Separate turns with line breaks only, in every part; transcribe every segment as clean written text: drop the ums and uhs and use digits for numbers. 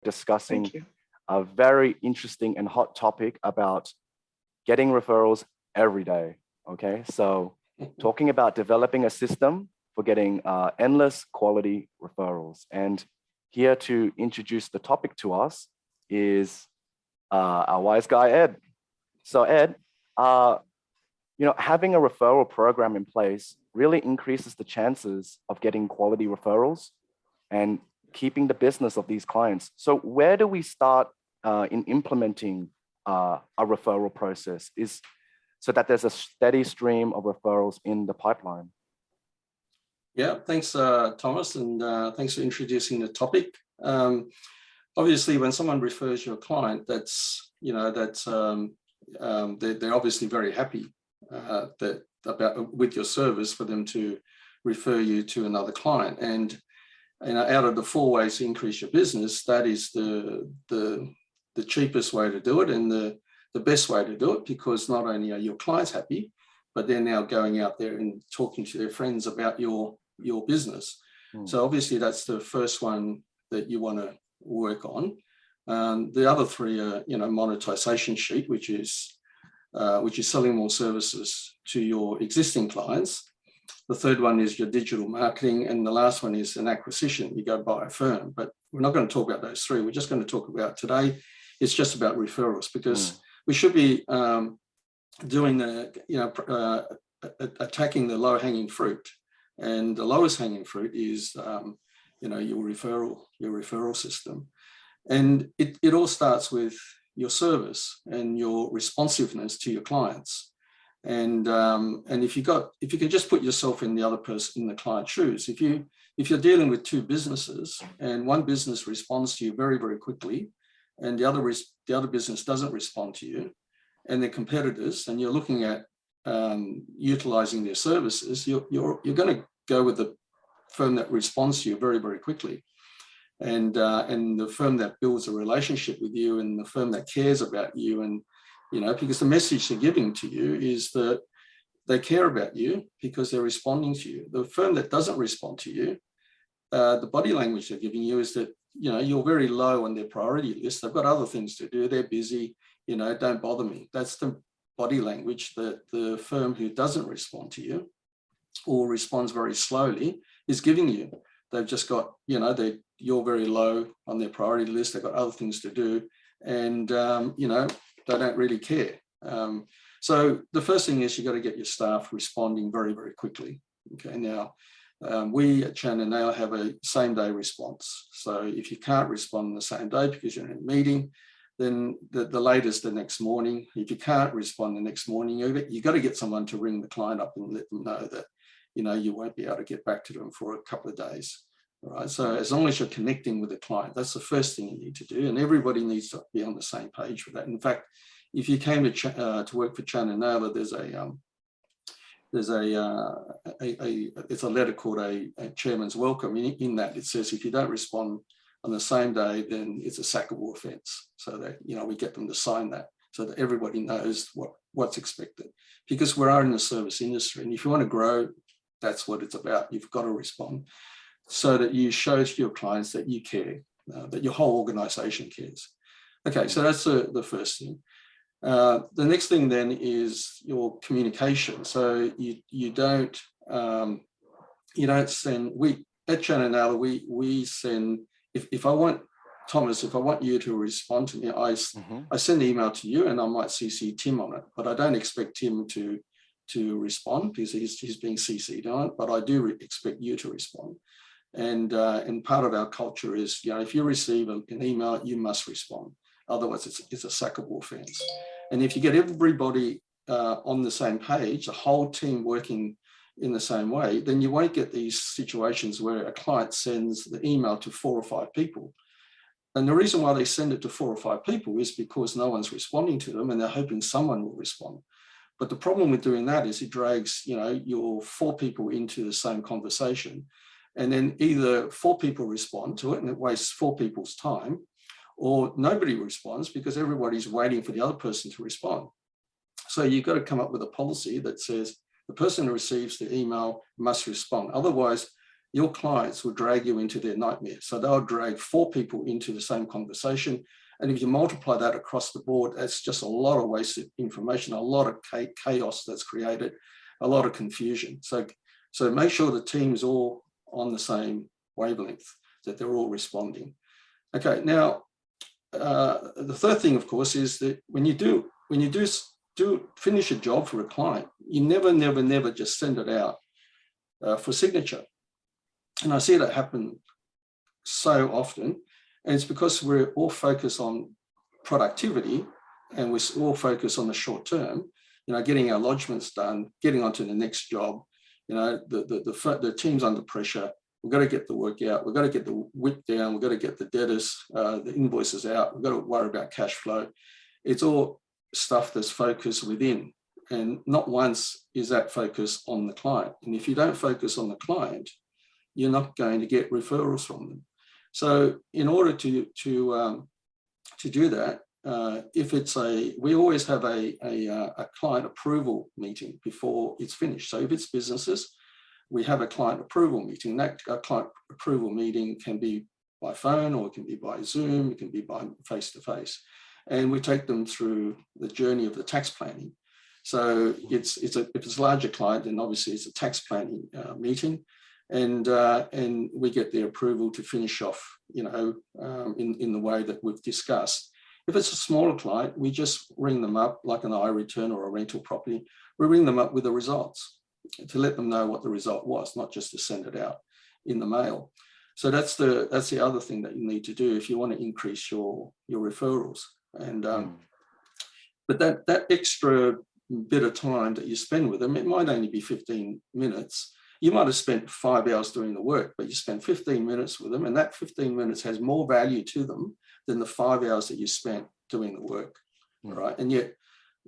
Discussing a very interesting and hot topic about getting referrals every day. Okay, so talking about developing a system for getting endless quality referrals. And here to introduce the topic to us is our wise guy, Ed. So Ed, having a referral program in place really increases the chances of getting quality referrals and keeping the business of these clients. So where do we start in implementing a referral process so that there's a steady stream of referrals in the pipeline?
Yeah, thanks, Thomas, and thanks for introducing the topic. Obviously, when someone refers your client, they're obviously very happy with your service for them to refer you to another client. And out of the 4 ways to increase your business, that is the cheapest way to do it and the best way to do it, because not only are your clients happy, but they're now going out there and talking to their friends about your business. So obviously that's the first one that you want to work on. The other 3 are, monetization sheet, which is selling more services to your existing clients. The 3rd one is your digital marketing, and the last one is an acquisition. You go buy a firm, but we're not going to talk about those 3. We're just going to talk about today. It's just about referrals, because we should be doing attacking the low-hanging fruit, and the lowest hanging fruit is your referral system, and it all starts with your service and your responsiveness to your clients. And if you can just put yourself in the other person, in the client's shoes, if you're dealing with 2 businesses and one business responds to you very, very quickly, and the other business doesn't respond to you, and they're competitors, and you're looking at utilizing their services, you're going to go with the firm that responds to you very, very quickly, and the firm that builds a relationship with you, and the firm that cares about you, and because the message they're giving to you is that they care about you because they're responding to you. The firm that doesn't respond to you, the body language they're giving you is that, you're very low on their priority list. They've got other things to do. They're busy, don't bother me. That's the body language that the firm who doesn't respond to you or responds very slowly is giving you. They've just got, you're very low on their priority list. They've got other things to do, and, they don't really care. So the first thing is you've got to get your staff responding very, very quickly. Okay, now we at Chan & Naylor have a same-day response. So if you can't respond on the same day because you're in a meeting, then the latest the next morning. If you can't respond the next morning, you've got to get someone to ring the client up and let them know that you won't be able to get back to them for a couple of days. All right. So as long as you're connecting with the client, that's the first thing you need to do, and everybody needs to be on the same page with that. In fact, if you came to work for Chan & Naylor, it's a letter called a chairman's welcome. In that it says if you don't respond on the same day, then it's a sackable offence. So that we get them to sign that, so that everybody knows what's expected. Because we are in the service industry, and if you want to grow, that's what it's about. You've got to respond, so that you show to your clients that you care, that your whole organisation cares. Okay, so that's the first thing. The next thing then is your communication. So you don't send. We at Chan & Naylor we send. If I want Thomas, if I want you to respond to me, I send an email to you, and I might CC Tim on it, but I don't expect Tim to respond because he's being CC'd on it. But I do expect you to respond. And part of our culture is, if you receive an email, you must respond. Otherwise, it's a sackable offence. And if you get everybody on the same page, the whole team working in the same way, then you won't get these situations where a client sends the email to 4 or 5 people. And the reason why they send it to 4 or 5 people is because no one's responding to them, and they're hoping someone will respond. But the problem with doing that is it drags, your 4 people into the same conversation. And then either 4 people respond to it and it wastes 4 people's time, or nobody responds because everybody's waiting for the other person to respond. So you've got to come up with a policy that says the person who receives the email must respond. Otherwise, your clients will drag you into their nightmare. So they'll drag 4 people into the same conversation. And if you multiply that across the board, that's just a lot of wasted information, a lot of chaos that's created, a lot of confusion. So make sure the team's all on the same wavelength, that they're all responding. Okay, now, the third thing, of course, is that when you do finish a job for a client, you never just send it out for signature. And I see that happen so often. And it's because we're all focused on productivity and we're all focused on the short term, getting our lodgements done, getting onto the next job. The team's under pressure. We've got to get the work out. We've got to get the WIP down. We've got to get the debtors, the invoices out. We've got to worry about cash flow. It's all stuff that's focused within. And not once is that focus on the client. And if you don't focus on the client, you're not going to get referrals from them. So in order to do that, we always have a client approval meeting before it's finished. So if it's businesses, we have a client approval meeting. That client approval meeting can be by phone, or it can be by Zoom, it can be by face-to-face. And we take them through the journey of the tax planning. So if it's a larger client, then obviously it's a tax planning meeting. And we get their approval to finish off, in the way that we've discussed. If it's a smaller client, we just ring them up like an iReturn or a rental property. We ring them up with the results to let them know what the result was, not just to send it out in the mail. So that's the other thing that you need to do if you want to increase your referrals. And but that extra bit of time that you spend with them, it might only be 15 minutes. You might have spent 5 hours doing the work, but you spent 15 minutes with them, and that 15 minutes has more value to them than the 5 hours that you spent doing the work, right? And yet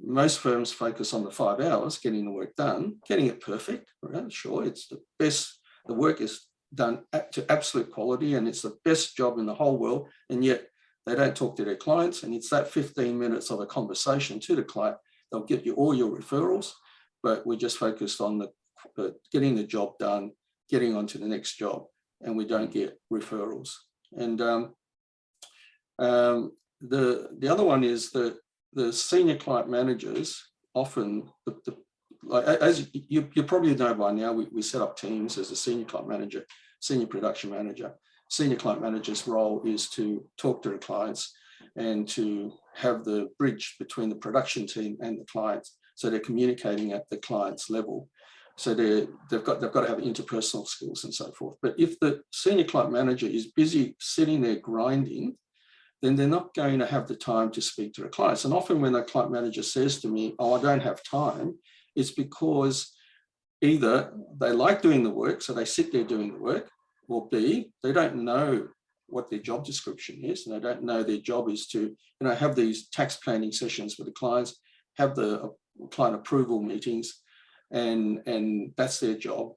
most firms focus on the 5 hours, getting the work done, getting it perfect, right? Sure, it's the best, the work is done to absolute quality and it's the best job in the whole world, and yet they don't talk to their clients, and it's that 15 minutes of a conversation to the client. They'll get you all your referrals, but we're just focused on getting the job done, getting on to the next job, and we don't get referrals. And the other one is that the senior client managers often, as you probably know by now, we set up teams as a senior client manager, senior production manager. Senior client manager's role is to talk to the clients and to have the bridge between the production team and the clients, so they're communicating at the client's level. So they've got to have interpersonal skills and so forth. But if the senior client manager is busy sitting there grinding, then they're not going to have the time to speak to the clients. And often when a client manager says to me, "Oh, I don't have time," it's because either they like doing the work, so they sit there doing the work, or B, they don't know what their job description is, and they don't know their job is to, have these tax planning sessions with the clients, have the client approval meetings, and that's their job.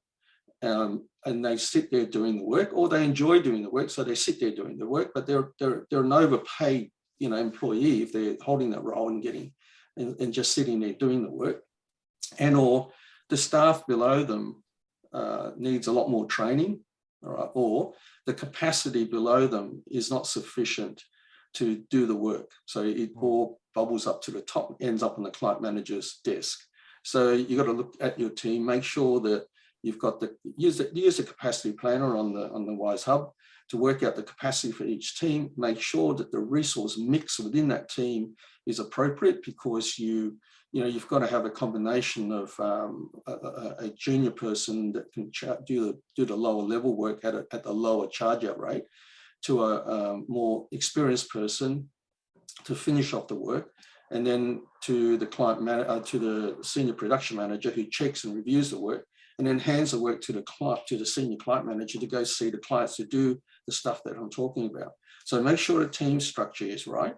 And they sit there doing the work, or they enjoy doing the work, so they sit there doing the work, but they're an overpaid, employee if they're holding that role and and just sitting there doing the work, or the staff below them needs a lot more training, all right, or the capacity below them is not sufficient to do the work, so it all bubbles up to the top, ends up on the client manager's desk. So you've got to look at your team, make sure that you've got use the capacity planner on the Wise Hub to work out the capacity for each team. Make sure that the resource mix within that team is appropriate, because you've got to have a combination of a junior person that can do the lower level work at the lower charge out rate, to a more experienced person to finish off the work, and then to the senior production manager who checks and reviews the work, and then hands the work to the senior client manager to go see the clients to do the stuff that I'm talking about. So make sure the team structure is right.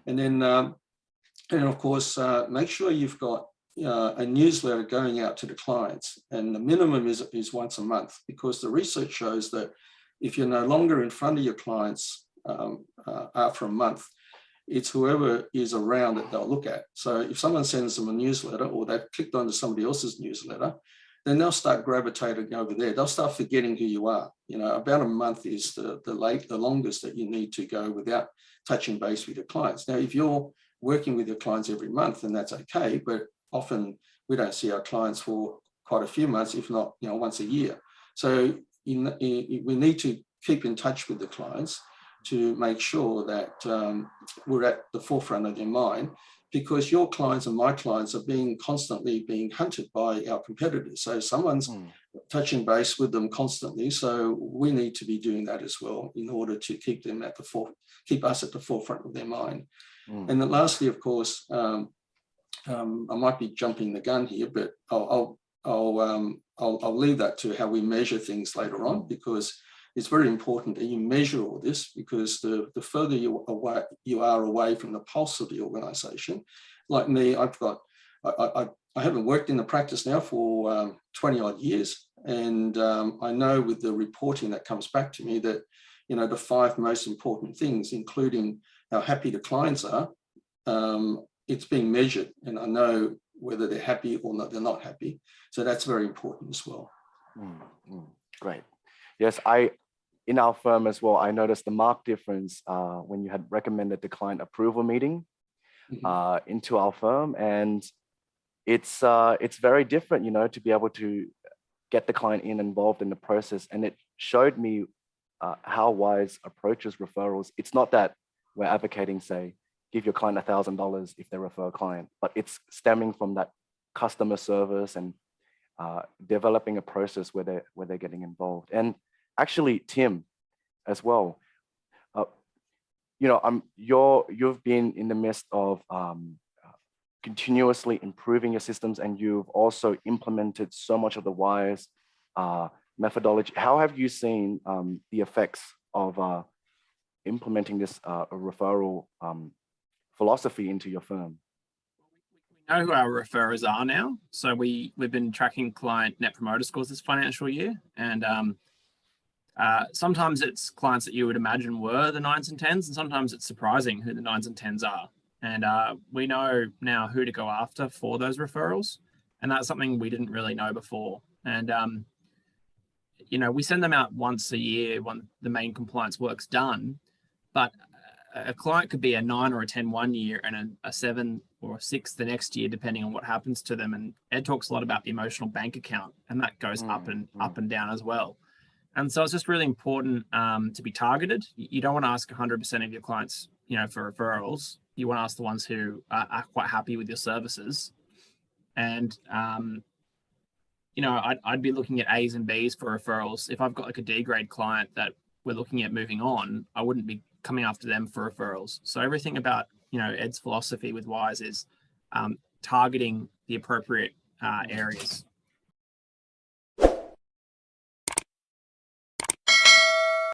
And then, of course, make sure you've got a newsletter going out to the clients, and the minimum is once a month, because the research shows that if you're no longer in front of your clients after a month, it's whoever is around that they'll look at. So if someone sends them a newsletter or they've clicked onto somebody else's newsletter, then they'll start gravitating over there. They'll start forgetting who you are. You know, about a month is the longest that you need to go without touching base with your clients. Now, if you're working with your clients every month, then that's okay. But often we don't see our clients for quite a few months, if not, you know, once a year. So we need to keep in touch with the clients to make sure that we're at the forefront of their mind, because your clients and my clients are constantly being hunted by our competitors. So someone's touching base with them constantly. So we need to be doing that as well in order to keep them at keep us at the forefront of their mind. And then lastly, of course, I might be jumping the gun here, but I'll leave that to how we measure things later on, because it's very important that you measure all this, because the further you are away from the pulse of the organization. Like me, I haven't worked in the practice now for 20 odd years. And I know with the reporting that comes back to me that, you know, the 5 most important things, including how happy the clients are, it's being measured. And I know whether they're happy or not, they're not happy. So that's very important as well.
Great. Yes, in our firm as well, I noticed the marked difference when you had recommended the client approval meeting into our firm, and it's very different, you know, to be able to get the client involved in the process. And it showed me how Wise approaches referrals. It's not that we're advocating, say, give your client $1,000 if they refer a client, but it's stemming from that customer service and developing a process where they're getting involved. And actually, Tim, as well, you know, you've been in the midst of continuously improving your systems, and you've also implemented so much of the Wise methodology. How have you seen the effects of implementing this referral philosophy into your firm?
We know who our referrers are now. So we've been tracking client net promoter scores this financial year. And sometimes it's clients that you would imagine were the 9s and 10s, and sometimes it's surprising who the 9s and 10s are. And we know now who to go after for those referrals. And that's something we didn't really know before. And, you know, we send them out once a year when the main compliance work's done, but a client could be a 9 or a 10 one year and a 7 or a 6 the next year, depending on what happens to them. And Ed talks a lot about the emotional bank account, and that goes up and down as well. And so it's just really important to be targeted. You don't want to ask 100% of your clients, you know, for referrals. You want to ask the ones who are quite happy with your services. And, you know, I'd be looking at A's and B's for referrals. If I've got like a D grade client that we're looking at moving on, I wouldn't be coming after them for referrals. So everything about, you know, Ed's philosophy with Wise is targeting the appropriate areas.